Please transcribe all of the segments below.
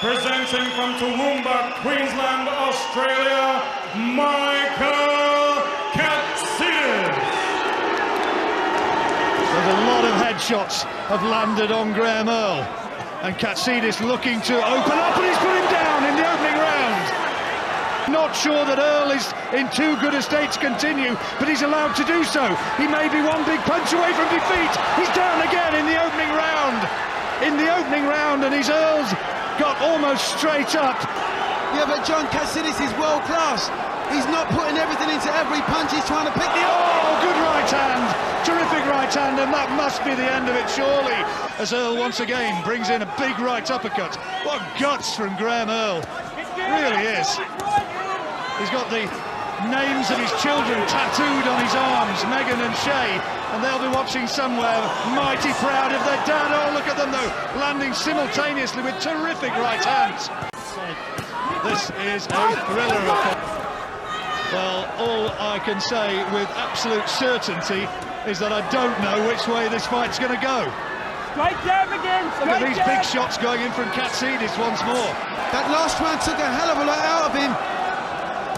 presenting from Toowoomba, Queensland, Australia, Michael Katsidis. There's a lot of headshots have landed on Graham Earl, and Katsidis looking to open up, and he's put him down in the opening round. Not sure that Earl is in too good a state to continue, but he's allowed to do so. He may be one big punch away from defeat. He's down again in the opening round. And his Earl's got almost straight up. Yeah, but John, Katsidis is world class. He's not putting everything into every punch. He's trying to pick the... Oh, good right hand. Terrific right hand, and that must be the end of it, surely. As Earl once again brings in a big right uppercut. What guts from Graham Earl. Really is. He's got the names of his children tattooed on his arms, Megan and Shay, and they'll be watching somewhere, mighty proud of their dad. Oh, look at them though, landing simultaneously with terrific right hands. This is a thriller. Well, all I can say with absolute certainty is that I don't know which way this fight's going to go. Straight jab again. Look at these big shots going in from Katsidis once more. That last round took a hell of a lot out of him.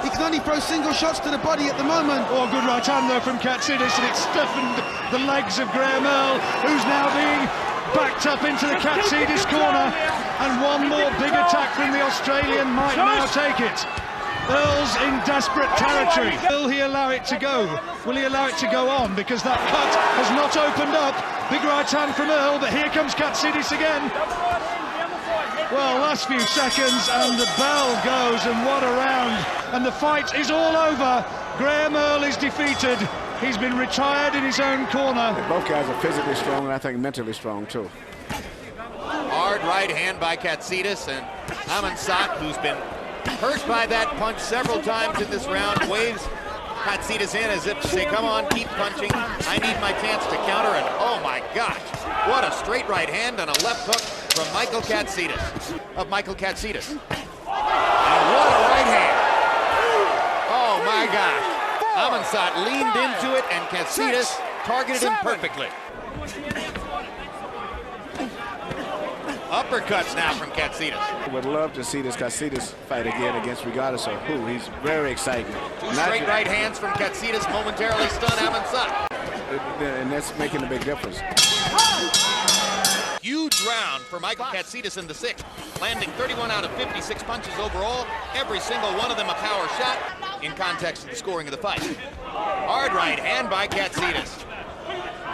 He can only throw single shots to the body at the moment. Oh, good right hand though from Katsidis, and it stiffened the legs of Graham Earl, who's now being backed up into the Katsidis corner. And one more big attack from the Australian might now take it. Earl's in desperate territory. Will he allow it to go? Will he allow it to go on? Because that cut has not opened up. Big right hand from Earl, but here comes Katsidis again. Well, last few seconds, and the bell goes, and what a round. And the fight is all over. Graham Earl is defeated. He's been retired in his own corner. Both guys are physically strong, and I think mentally strong, too. Hard right hand by Katsidis, and Amansat, who's been hurt by that punch several times in this round, waves Katsidis in as if to say, come on, keep punching. I need my chance to counter, and oh my gosh, what a straight right hand and a left hook from Michael Katsidis. And what a right hand. Oh my gosh. Amansat leaned into it, and Katsidis targeted him perfectly. Uppercuts now from Katsidis. Would love to see this Katsidis fight again against regardless of who. He's very exciting. Two straight right hands from Katsidis momentarily stun Amansat. And that's making a big difference. Huge round for Michael Katsidis in the sixth, landing 31 out of 56 punches overall, every single one of them a power shot in context of the scoring of the fight. Hard right hand by Katsidis.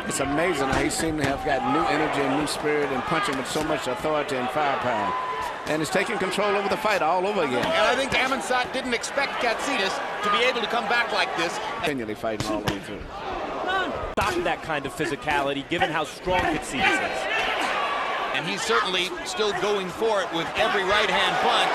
It's amazing how he seemed to have got new energy and new spirit and punching with so much authority and firepower. And he's taking control over the fight all over again. And I think Amansat didn't expect Katsidis to be able to come back like this. Continually fighting all the way through. Stop that kind of physicality, given how strong Katsidis is. And he's certainly still going for it with every right-hand punch.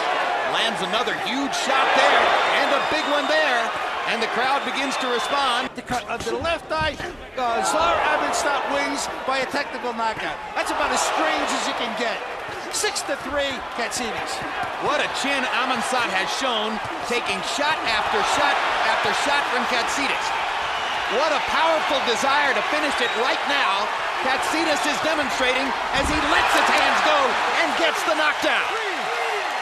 Lands another huge shot there, and a big one there. And the crowd begins to respond. The cut under the left eye. Zlar Amansat wins by a technical knockout. That's about as strange as you can get. 6-3, Katsidis. What a chin Amansat has shown, taking shot after shot after shot from Katsidis. What a powerful desire to finish it right now. Katsidis is demonstrating as he lets his hands go and gets the knockdown.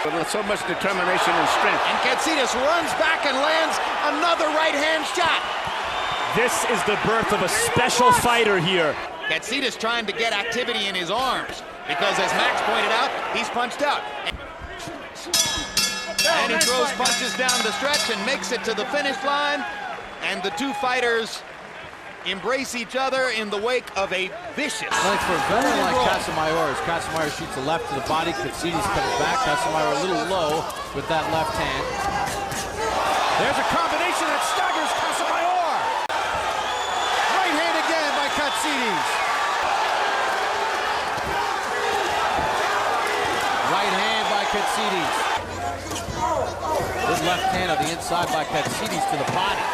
With so much determination and strength. And Katsidis runs back and lands another right-hand shot. This is the birth of a special fighter here. Katsidis trying to get activity in his arms because, as Max pointed out, he's punched out. And he throws punches down the stretch and makes it to the finish line. And the two fighters embrace each other in the wake of a vicious... Like for a veteran like Casamaior, as Casamaior shoots a left to the body, Katsidis comes back. Casamaior a little low with that left hand. There's a combination that staggers Casamaior. Right hand again by Katsidis. Right hand by Katsidis. Good left hand on the inside by Katsidis to the body.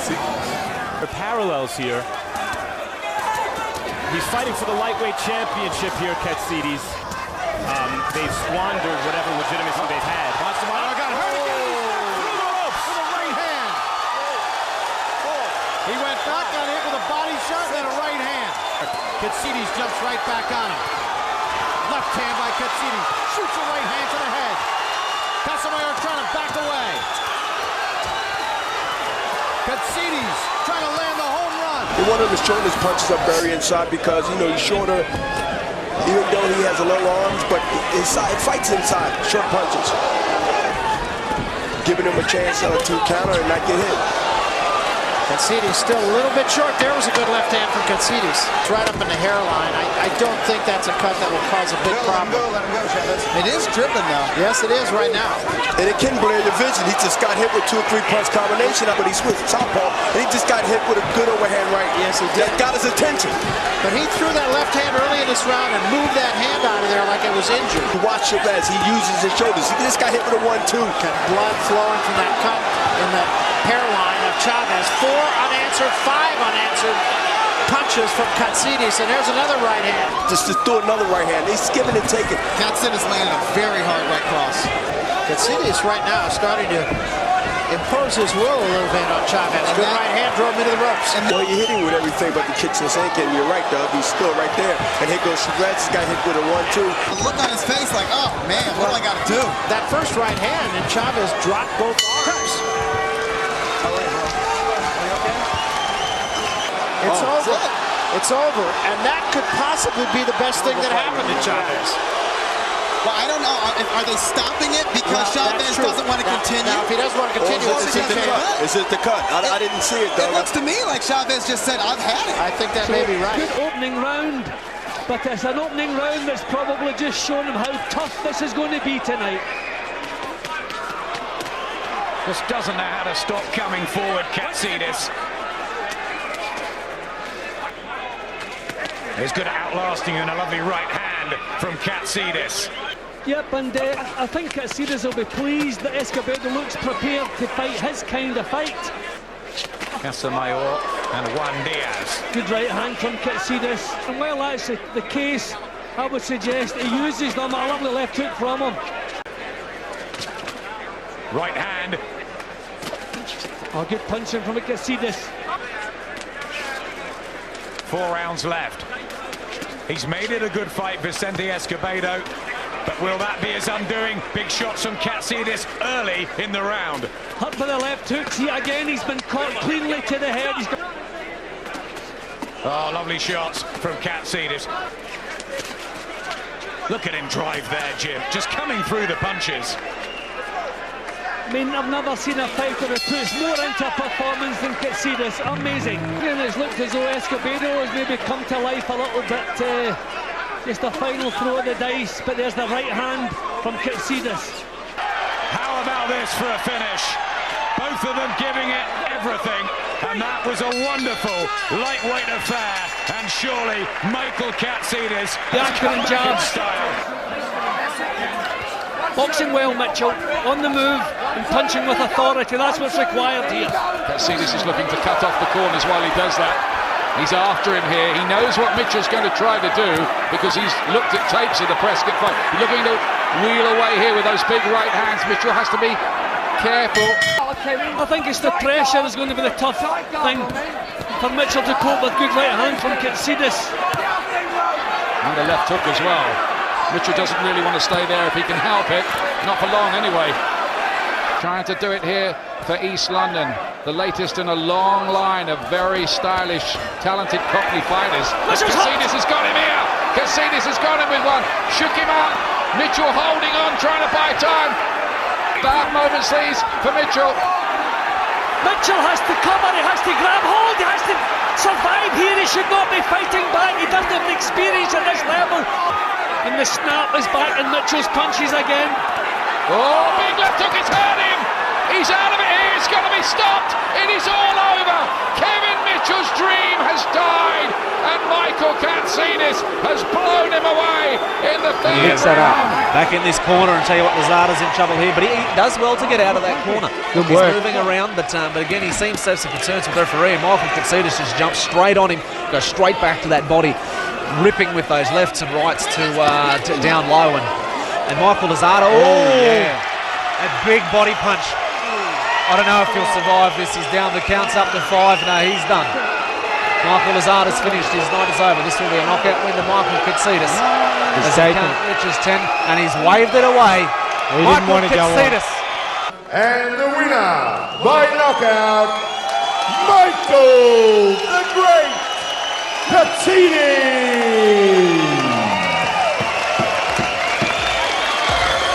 The parallels here. He's fighting for the lightweight championship here, Katsidis. They've squandered whatever legitimacy they've had. Casamaior got hurt again. Through the ropes with a right hand. He went back on it with a body shot and a right hand. Katsidis jumps right back on him. Left left hand by Katsidis. Shoots a right hand to the head. Casamaior trying to back away. Katsidis trying to land the home run. One of his shoulders punches up very inside because, you know, he's shorter, even though he has long arms, but his side fights inside, short punches. Giving him a chance to counter and not get hit. Katsidis still a little bit short. There was a good left hand from Katsidis. It's right up in the hairline. I don't think that's a cut that will cause a big problem. Let him go, Chavez. It is dripping though. Yes, it is right now. And it can blur your vision. He just got hit with 2 or 3 punch combination, but he switched southpaw, and he just got hit with a good overhand right. Yes, he did. That got his attention. But he threw that left hand early in this round and moved that hand out of there like it was injured. Watch Chavez. He uses his shoulders. He just got hit with a 1-2. Blood flowing from that cut in the hairline of Chavez. 4 unanswered, 5 unanswered punches from Katsidis, and there's another right hand. Just threw another right hand. He's giving and taking. Katsidis landed a very hard right cross. Katsidis right now is starting to impose his will a little bit on Chavez. Good right hand, drove him into the ropes. Well, you're hitting with everything but the kitchen sink, and you're right, Doug. He's still right there. And here goes Chavez. He's got hit with a 1-2. The look on his face like, oh, man, what do I got to do? That first right hand, and Chavez dropped both arms. It's over. It's over. And that could possibly be the best thing that happened to Chavez. Well, I don't know. Are they stopping it because Chavez doesn't want to continue? Now, if he doesn't want to continue, Is it the cut? Is it the cut? I didn't see it, Doug. It looks to me like Chavez just said, I've had it. I think that may be right. Good opening round, but it's an opening round that's probably just shown him how tough this is going to be tonight. Just doesn't know how to stop coming forward, Katsidis. He's good at outlasting you, and a lovely right hand from Katsidis. Yep, and I think Katsidis will be pleased that Escobedo looks prepared to fight his kind of fight. Casamaior and Juan Diaz. Good right hand from Katsidis. And while that's the case, I would suggest he uses them. A lovely left hook from him. Right hand. Oh, good punching from Katsidis. 4 rounds left. He's made it a good fight, Vicente Escobedo, but will that be his undoing? Big shots from Katsidis early in the round. Up for the left hook. See, again, he's been caught cleanly to the head. He's got... Oh, lovely shots from Katsidis. Look at him drive there, Jim. Just coming through the punches. I mean, I've never seen a fighter that puts more into a performance than Katsidis. Amazing. And it's looked as though Escobedo has maybe come to life a little bit. Just a final throw of the dice, but there's the right hand from Katsidis. How about this for a finish? Both of them giving it everything, and that was a wonderful lightweight affair. And surely Michael Katsidis has come back in style. Boxing well, Mitchell, on the move and punching with authority. That's what's required here. Katsidis is looking to cut off the corners while he does that. He's after him here. He knows what Mitchell's going to try to do because he's looked at tapes of the Prescott fight. He's looking to wheel away here with those big right hands. Mitchell has to be careful. I think it's the pressure is going to be the tough thing for Mitchell to cope with. Good right hand from Katsidis. And the left hook as well. Mitchell doesn't really want to stay there if he can help it. Not for long anyway. Trying to do it here for East London. The latest in a long line of very stylish, talented Cockney fighters. Katsidis has got him here. Katsidis has got him with one. Shook him up. Mitchell holding on, trying to buy time. Bad moments these for Mitchell. Mitchell has to cover, he has to grab hold, he has to survive here. He should not be fighting back. He doesn't have the experience at this level. And the snap is back in Mitchell's punches again. Oh, big left hook, it's hurt him. He's out of it here, it's going to be stopped. It is all over. Kevin Mitchell's dream has died, and Michael Katsidis has blown him away in the third round. He hits that up. Back in this corner, and tell you what, Lazada's in trouble here, but he does well to get out of that corner. He's moving around, but again, he seems to have some concerns with the referee. Michael Katsidis just jumps straight on him, goes straight back to that body, ripping with those lefts and rights to down low, and Michael Lazada, a big body punch. I don't know if he'll survive this. He's down, the count's up to 5. No, he's done. Michael Lazard has finished. His night is over. This will be a knockout win to Michael Katsidis. He's As taken. reaches 10, and he's waved it away. He didn't want to go on. And the winner by knockout, Michael the Great Katsidis.